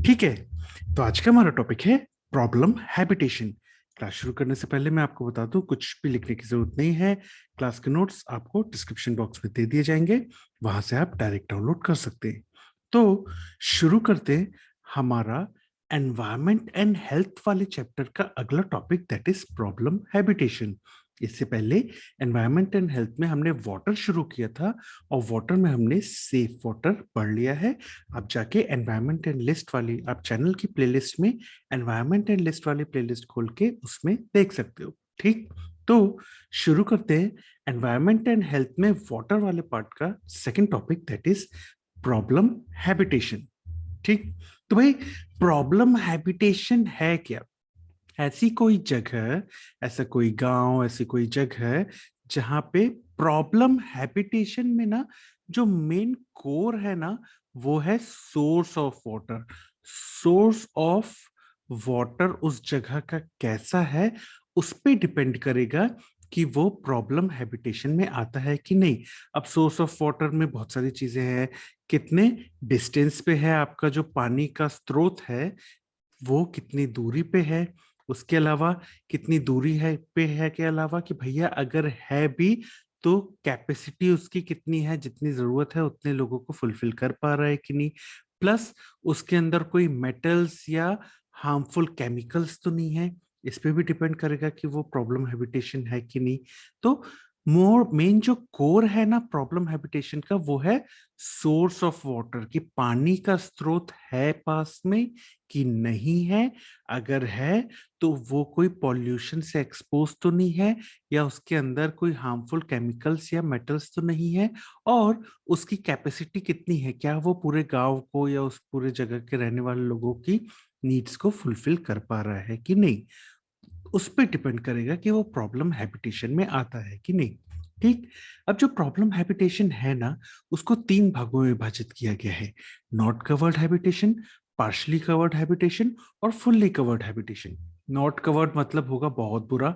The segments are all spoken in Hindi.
ठीक है, तो आज का हमारा टॉपिक है प्रॉब्लम हैबिटेशन। क्लास शुरू करने से पहले मैं आपको बता दूं, कुछ भी लिखने की जरूरत नहीं है। क्लास के नोट्स आपको डिस्क्रिप्शन बॉक्स में दे दिए जाएंगे, वहां से आप डायरेक्ट डाउनलोड कर सकते हैं। तो शुरू करते हैं हमारा एनवायरमेंट एंड हेल्थ वाले चैप्टर का अगला topic, that is problem habitation. इससे पहले एनवायरमेंट एंड हेल्थ में हमने वाटर शुरू किया था, और वाटर में हमने सेफ वाटर पढ़ लिया है। आप जाके एनवायरमेंट एंड लिस्ट वाली, आप चैनल की प्लेलिस्ट में एनवायरमेंट एंड लिस्ट वाली प्लेलिस्ट खोल के उसमें देख सकते हो। ठीक, तो शुरू करते हैं एनवायरमेंट एंड हेल्थ में वाटर वाले पार्ट का second topic, that is problem habitation. ठीक, तो भाई प्रॉब्लम हैबिटेशन है क्या? ऐसी कोई जगह, ऐसा कोई गांव, ऐसी कोई जगह जहां पे प्रॉब्लम हैबिटेशन में ना जो मेन कोर है ना, वो है source of water. Source of water उस जगह का कैसा है, उस पे डिपेंड करेगा कि वो प्रॉब्लम हैबिटेशन में आता है कि नहीं। अब सोर्स ऑफ वाटर में बहुत सारी चीजें हैं। कितने डिस्टेंस पे है आपका जो पानी का स्रोत है, वो कितनी दूरी पे है, उसके अलावा कितनी दूरी है पे है के अलावा कि भैया अगर है भी तो कैपेसिटी उसकी कितनी है, जितनी जरूरत है उतने लोगों को फुलफिल कर पा रहा है कि नहीं। प्लस उसके अंदर कोई मेटल्स या हार्मफुल केमिकल्स तो नहीं है। इस पे भी डिपेंड करेगा कि वो प्रॉब्लम हैबिटेशन है कि नहीं। तो मोर मेन जो कोर है ना प्रॉब्लम हैबिटेशन का, वो है सोर्स ऑफ वाटर, कि पानी का स्रोत है पास में कि नहीं है। अगर है तो वो कोई पॉल्यूशन से एक्सपोज तो नहीं है, या उसके अंदर कोई हार्मफुल केमिकल्स या मेटल्स तो नहीं है, और उसकी कैपेसिटी कितनी है, क्या वो पूरे गांव को या उस पूरे जगह के रहने वाले लोगों की नीड्स को फुलफिल कर पा रहा है कि नहीं। उस पर डिपेंड करेगा कि वो प्रॉब्लम हैबिटेशन में आता है कि नहीं। ठीक, अब जो प्रॉब्लम हैबिटेशन है ना, उसको तीन भागों में विभाजित किया गया है: not covered habitation, partially covered habitation, और fully covered habitation. Not covered मतलब होगा बहुत बुरा,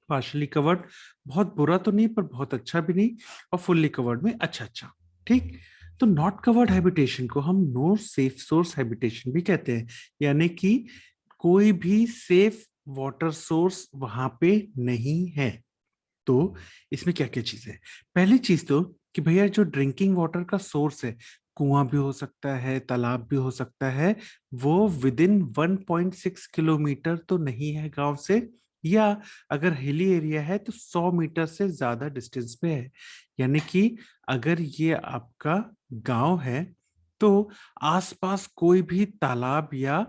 पार्शली कवर्ड बहुत बुरा तो नहीं पर बहुत अच्छा भी नहीं, और फुल्ली कवर्ड में अच्छा अच्छा। ठीक, तो नॉट कवर्ड हैबिटेशन को हम नो सेफ सोर्स हैबिटेशन भी कहते हैं, यानी कि कोई भी सेफ वाटर सोर्स वहां पे नहीं है। तो इसमें क्या क्या चीजें हैं? पहली चीज तो कि भैया जो ड्रिंकिंग वाटर का सोर्स है, कुआं भी हो सकता है, तालाब भी हो सकता है, वो विद इन 1.6 किलोमीटर तो नहीं है गांव से, या अगर हिली एरिया है तो 100 मीटर से ज्यादा डिस्टेंस पे है। यानी कि अगर ये आपका गांव है तो आसपास कोई भी तालाब या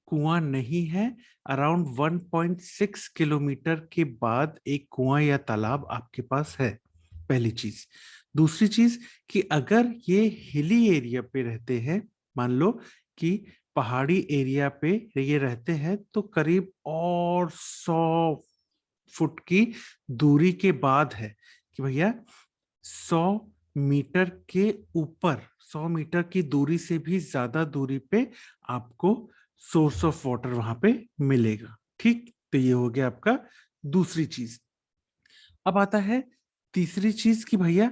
कुआं नहीं है। अराउंड 1.6 किलोमीटर के बाद एक कुआं या तालाब आपके पास है, पहली चीज। दूसरी चीज कि अगर ये हिली एरिया पे रहते हैं, मान लो कि पहाड़ी एरिया पे ये रहते हैं, तो करीब और 100 फुट की दूरी के बाद है कि भैया 100 मीटर के ऊपर, 100 मीटर की दूरी से भी ज्यादा दूरी पे आपको सोर्स ऑफ वाटर वहां पे मिलेगा। ठीक, तो ये हो गया आपका दूसरी चीज। अब आता है तीसरी चीज कि भैया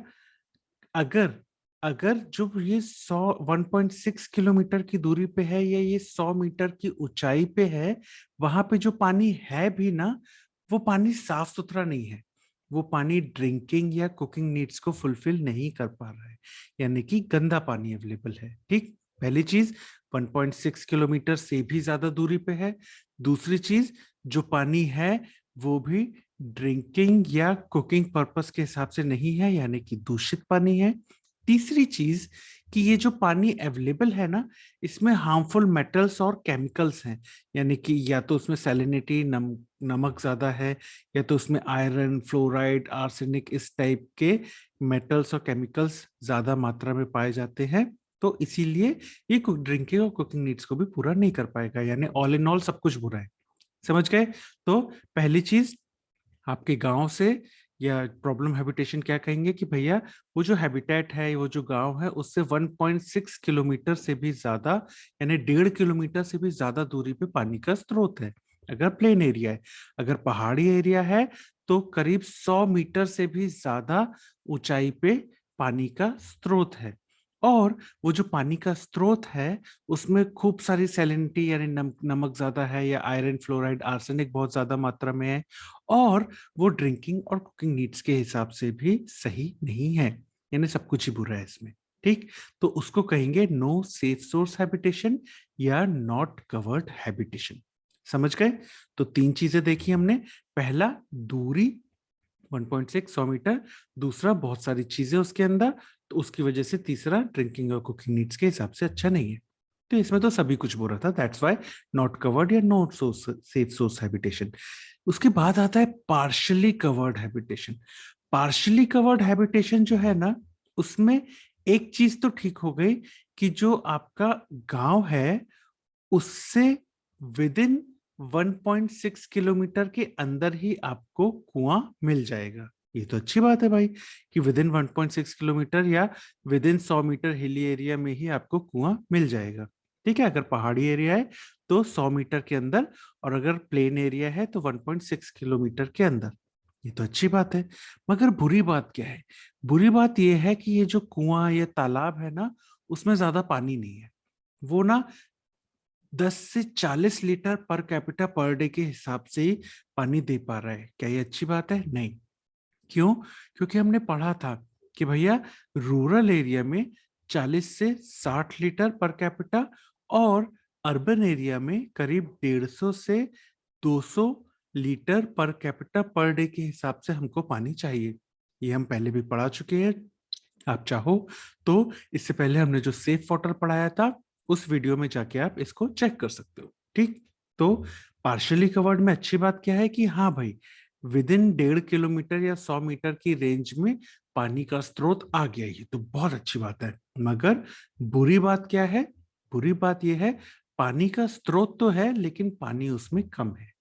अगर अगर जो ये 1.6 किलोमीटर की दूरी पे है, या ये 100 मीटर की ऊंचाई पे है, वहां पे जो पानी है भी ना, वो पानी साफ सुथरा नहीं है। वो पानी ड्रिंकिंग या कुकिंग नीड्स को फुलफिल नहीं कर पा रहा है, यानी कि गंदा पानी अवेलेबल है। ठीक, पहली चीज 1.6 किलोमीटर से भी ज्यादा दूरी पे है। दूसरी चीज, जो पानी है वो भी ड्रिंकिंग या कुकिंग पर्पस के हिसाब से नहीं है, यानी कि दूषित पानी है। तीसरी चीज कि ये जो पानी अवेलेबल है ना, इसमें हार्मफुल मेटल्स और केमिकल्स हैं, यानी कि या तो उसमें सैलिनिटी, नमक ज्यादा है, या तो उसमें आयरन, फ्लोराइड, आर्सेनिक, इस टाइप के मेटल्स और केमिकल्स ज्यादा मात्रा में पाए जाते हैं। तो इसीलिए ये ड्रिंकिंग और कुकिंग नीड्स को भी पूरा नहीं कर पाएगा, यानी ऑल इन ऑल सब कुछ बुरा है। समझ गए? तो पहली चीज, आपके गांव से या प्रॉब्लम हैबिटेशन क्या कहेंगे कि भैया वो जो हैबिटेट है, वो जो गांव है, उससे 1.6 किलोमीटर से भी ज्यादा, यानी 1.5 किलोमीटर से भी ज्यादा दूरी पे पानी का स्रोत है, अगर प्लेन एरिया है। अगर पहाड़ी एरिया है तो करीब 100 मीटर से भी ज्यादा ऊंचाई पे पानी का स्रोत है। और वो जो पानी का स्रोत है उसमें खूब सारी सैलिनिटी यानी नमक ज्यादा है, या आयरन फ्लोराइड आर्सेनिक बहुत ज्यादा मात्रा में है, और वो ड्रिंकिंग और कुकिंग नीड्स के हिसाब से भी सही नहीं है, यानी सब कुछ ही बुरा है इसमें। ठीक, तो उसको कहेंगे नो सेफ सोर्स हैबिटेशन या नॉट कवर्ड हैबिटेशन। समझ गए? तो तीन चीजें देखी हमने। पहला, दूरी 1.6 100 मीटर। दूसरा, बहुत सारी चीजें उसके अंदर, तो उसकी वजह से। तीसरा, ड्रिंकिंग और कुकिंग नीड्स के हिसाब से अच्छा नहीं है। तो इसमें तो सभी कुछ बोल रहा था, दैट्स वाई नॉट कवर्ड या नॉट सेफ सोर्स हैबिटेशन। उसके बाद आता है partially covered habitation. Partially covered habitation जो है ना, उसमें एक चीज तो ठीक हो गई कि जो आपका गांव है उससे विद इन 1.6 किलोमीटर के अंदर ही आपको कुआं मिल जाएगा। ये तो अच्छी बात है भाई, कि विद इन 1.6 किलोमीटर या within 100 metre hilly area में ही आपको कुआं मिल जाएगा। ठीक है, अगर पहाड़ी एरिया है तो 100 मीटर के अंदर, और अगर प्लेन एरिया है तो 1.6 किलोमीटर के अंदर। ये तो अच्छी बात है। मगर बुरी बात क्या है? बुरी बात यह है कि ये जो कुआं या तालाब है ना, उसमें ज्यादा पानी नहीं है। वो ना 10 से 40 litre per capita per day के हिसाब से ही पानी दे पा रहा है। क्या ये अच्छी बात है? नहीं। क्यों? क्योंकि हमने पढ़ा था कि भैया रूरल एरिया में 40 से 60 लीटर पर कैपिटा, और अर्बन एरिया में करीब 150 से 200 litre per capita per day के हिसाब से हमको पानी चाहिए। ये हम पहले भी पढ़ा चुके हैं। आप चाहो तो इससे पहले हमने जो सेफ वाटर पढ़ाया था उस वीडियो में जाके आप इसको चेक कर सकते हो। ठीक, तो पार्शियली कवर्ड में अच्छी बात क्या है कि हाँ भाई, विद इन 1.5 किलोमीटर या 100 मीटर की रेंज में पानी का स्रोत आ गया, ये तो बहुत अच्छी बात है। मगर बुरी बात क्या है? बुरी बात यह है, पानी का स्रोत तो है लेकिन पानी उसमें कम है।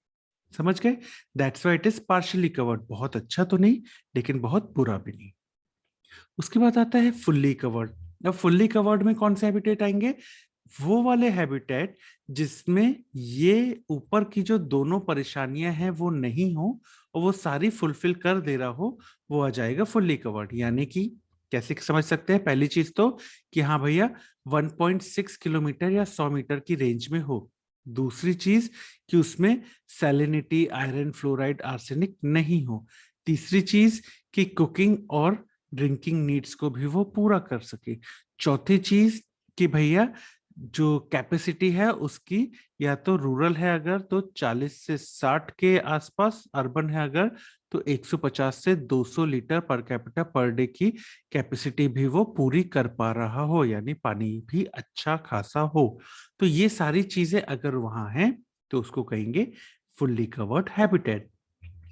समझ गए? That's why it is partially covered. बहुत अच्छा तो नहीं, लेकिन बहुत बुरा भी नहीं। उसके बाद आता है फुल्ली कवर्ड। अब फुल्ली कवर्ड में कौन से हैबिटेट आएंगे? वो वाले हैबिटेट जिसमें ये ऊपर की जो दोनों परेशानियां हैं वो नहीं हो, और वो सारी फुलफिल कर दे रहा हो, वो आ जाएगा फुल्ली कवर्ड। यानी कि कैसे समझ सकते हैं? पहली चीज तो कि हाँ भैया 1.6 किलोमीटर या 100 मीटर की रेंज में हो। दूसरी चीज कि उसमें सैलिनिटी, आयरन फ्लोराइड, आर्सेनिक नहीं हो। तीसरी चीज कि कुकिंग और ड्रिंकिंग नीड्स को भी वो पूरा कर सके। चौथी चीज कि भैया जो कैपेसिटी है उसकी, या तो रूरल है अगर तो 40 से 60 के आसपास, अर्बन है अगर तो 150 से 200 litre per capita per day की कैपेसिटी भी वो पूरी कर पा रहा हो, यानी पानी भी अच्छा खासा हो। तो ये सारी चीजें अगर वहां हैं तो उसको कहेंगे फुल्ली कवर्ड हैबिटेट।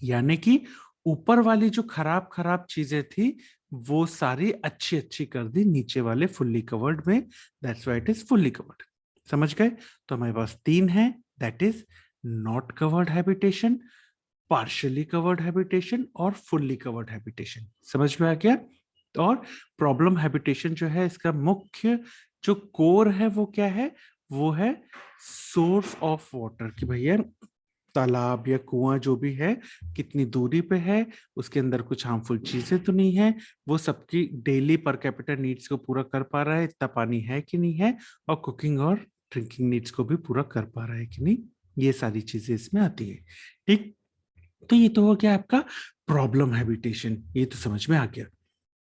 यानी कि ऊपर वाली जो खराब खराब चीजें थी वो सारी अच्छी अच्छी कर दी नीचे वाले फुल्ली कवर्ड में। That's why it is fully covered. समझ गए? तो हमारे पास तीन है, that is not covered habitation, partially covered habitation और फुल्ली कवर्ड हैबिटेशन। समझ में आ गया? और प्रॉब्लम हैबिटेशन जो है, इसका मुख्य जो कोर है वो क्या है? वो है सोर्स ऑफ वाटर, कि भैया तालाब या कुआं जो भी है कितनी दूरी पे है, उसके अंदर कुछ हार्मफुल चीजें तो नहीं है, वो सबकी डेली पर कैपिटा नीड्स को पूरा कर पा रहा है, इतना पानी है कि नहीं है, और कुकिंग और ड्रिंकिंग नीड्स को भी पूरा कर पा रहा है कि नहीं। ये सारी चीजें इसमें आती है। ठीक, तो ये तो हो गया आपका प्रॉब्लम हैबिटेशन, ये तो समझ में आ गया।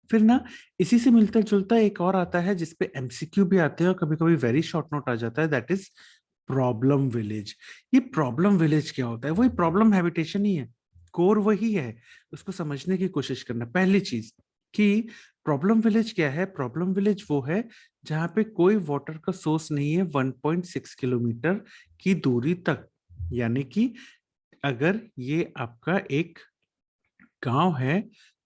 फिर ना इसी से मिलता जुलता एक और आता है जिसपे एमसीक्यू भी आते हैं और कभी कभी वेरी शॉर्ट नोट आ जाता है, दैट इज प्रॉब्लम विलेज। ये प्रॉब्लम विलेज क्या होता है? वही प्रॉब्लम हैबिटेशन ही है, कोर वही है। उसको समझने की कोशिश करना। पहली चीज कि प्रॉब्लम विलेज क्या है? प्रॉब्लम विलेज वो है जहां पे कोई वाटर का सोर्स नहीं है 1.6 किलोमीटर की दूरी तक। यानी कि अगर ये आपका एक गांव है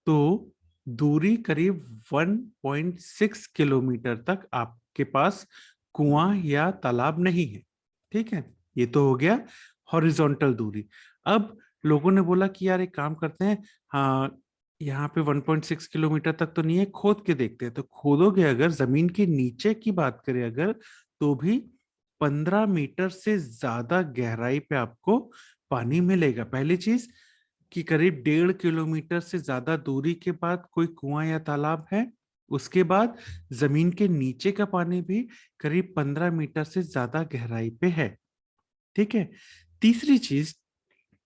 तो दूरी करीब 1.6 किलोमीटर तक आपके पास कुआं या तालाब नहीं है। ठीक है, ये तो हो गया हॉरिजॉन्टल दूरी। अब लोगों ने बोला कि यार एक काम करते हैं, हाँ यहाँ पे 1.6 किलोमीटर तक तो नहीं है, खोद के देखते हैं। तो खोदोगे अगर जमीन के नीचे की बात करें अगर, तो भी 15 मीटर से ज्यादा गहराई पे आपको पानी मिलेगा। पहली चीज कि करीब 1.5 किलोमीटर से ज्यादा दूरी के बाद कोई कुआं या तालाब है, उसके बाद जमीन के नीचे का पानी भी करीब 15 मीटर से ज्यादा गहराई पे है। ठीक है। तीसरी चीज,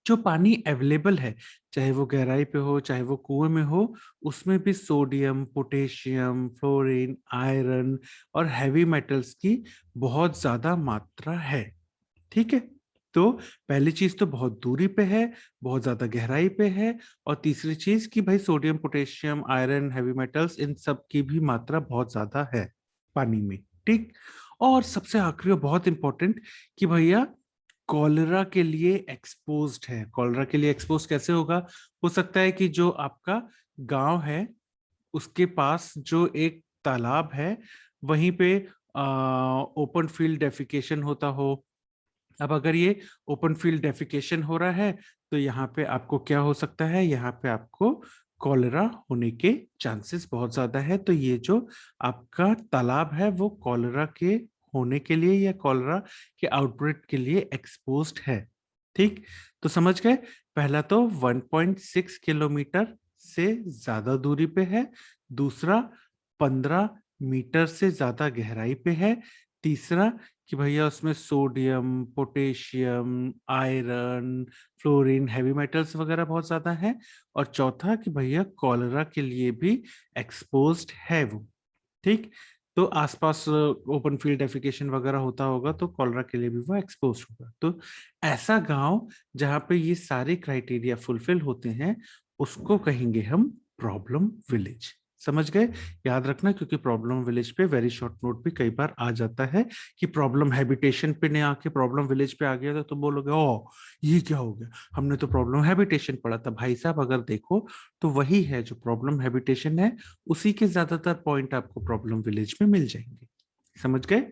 जो पानी अवेलेबल है, चाहे वो गहराई पे हो चाहे वो कुएं में हो, उसमें भी सोडियम, पोटेशियम, फ्लोरीन, आयरन और हैवी मेटल्स की बहुत ज्यादा मात्रा है। ठीक है। तो पहली चीज तो बहुत दूरी पे है, बहुत ज्यादा गहराई पे है, और तीसरी चीज कि भाई sodium, potassium, iron, heavy metals, इन सब की भी मात्रा बहुत ज्यादा है पानी में। ठीक। और सबसे आखिरी और बहुत इंपॉर्टेंट कि भैया कॉलेरा के लिए एक्सपोज्ड है। कॉलेरा के लिए एक्सपोज कैसे होगा? हो सकता है कि जो आपका गांव है उसके पास जो एक तालाब है, वहीं पे ओपन फील्ड डेफिकेशन होता हो। अब अगर ये ओपन फील्ड डेफिकेशन हो रहा है तो यहाँ पे आपको क्या हो सकता है? यहाँ पे आपको कॉलेरा होने के चांसेस बहुत ज्यादा है। तो ये जो आपका तालाब है वो कॉलेरा के होने के लिए या कॉलेरा के आउटब्रेक के लिए एक्सपोज्ड है। ठीक। तो समझ गए, पहला तो 1.6 किलोमीटर से ज्यादा दूरी पे है, दूसरा 15 मीटर से ज्यादा गहराई पे है, तीसरा कि भैया उसमें sodium, potassium, iron, fluorine, heavy metals वगैरह बहुत ज्यादा है, और चौथा कि भैया कॉलेरा के लिए भी एक्सपोज्ड है वो। ठीक। तो आसपास ओपन फील्ड डेफिकेशन वगैरह होता होगा तो कॉलेरा के लिए भी वो एक्सपोज होगा। तो ऐसा गांव जहां पे ये सारे क्राइटेरिया फुलफिल होते हैं उसको कहेंगे हम प्रॉब्लम विलेज। समझ गए? याद रखना, क्योंकि प्रॉब्लम विलेज पे वेरी शॉर्ट नोट भी कई बार आ जाता है कि प्रॉब्लम हैबिटेशन पे नहीं आके प्रॉब्लम विलेज पे आ गया तो तुम बोलोगे ओ ये क्या हो गया, हमने तो प्रॉब्लम हैबिटेशन पढ़ा था। भाई साहब अगर देखो तो वही है जो प्रॉब्लम हैबिटेशन है, उसी के ज्यादातर पॉइंट आपको प्रॉब्लम विलेज में मिल जाएंगे। समझ गए?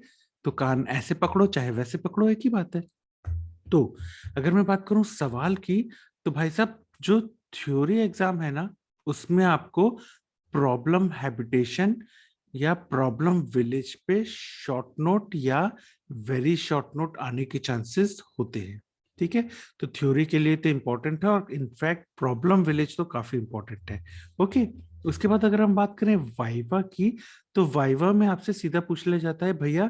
तो कान ऐसे पकड़ो चाहे वैसे पकड़ो, एक ही बात है। तो अगर मैं बात करूं सवाल की, तो भाई साहब जो थ्योरी एग्जाम है ना, उसमें आपको प्रॉब्लम हैबिटेशन या प्रॉब्लम विलेज पे शॉर्ट नोट या वेरी शॉर्ट नोट आने के चांसेस होते हैं। ठीक है। तो थ्योरी के लिए तो इंपॉर्टेंट है, और इनफैक्ट प्रॉब्लम विलेज तो काफी इंपॉर्टेंट है। ओके। उसके बाद अगर हम बात करें वाइवा की, तो वाइवा में आपसे सीधा पूछ लिया जाता है भैया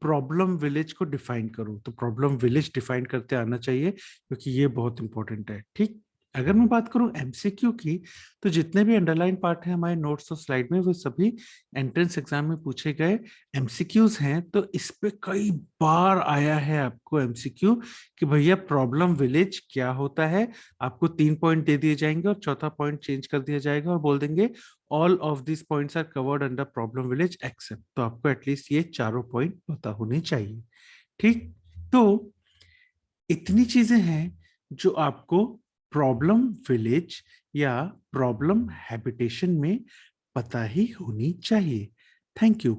प्रॉब्लम विलेज को डिफाइन करो। तो प्रॉब्लम विलेज डिफाइन करते आना चाहिए क्योंकि ये बहुत इंपॉर्टेंट है। ठीक। अगर मैं बात करूं एमसीक्यू की, तो जितने भी अंडरलाइन पार्ट है हमारे नोट्स और स्लाइड में वो सभी एंट्रेंस एग्जाम में पूछे गए एमसीक्यूज हैं। तो इस पे कई बार आया है आपको एमसीक्यू कि भैया प्रॉब्लम विलेज क्या होता है। आपको 3 पॉइंट दे दिए जाएंगे और चौथा पॉइंट चेंज कर दिया जाएगा और बोल देंगे all of this points are covered under problem village except. तो आपको एटलीस्ट ये चारों पॉइंट पता होने चाहिए। ठीक। तो इतनी चीजें हैं जो आपको प्रॉब्लम विलेज या प्रॉब्लम हैबिटेशन में पता ही होनी चाहिए। Thank you.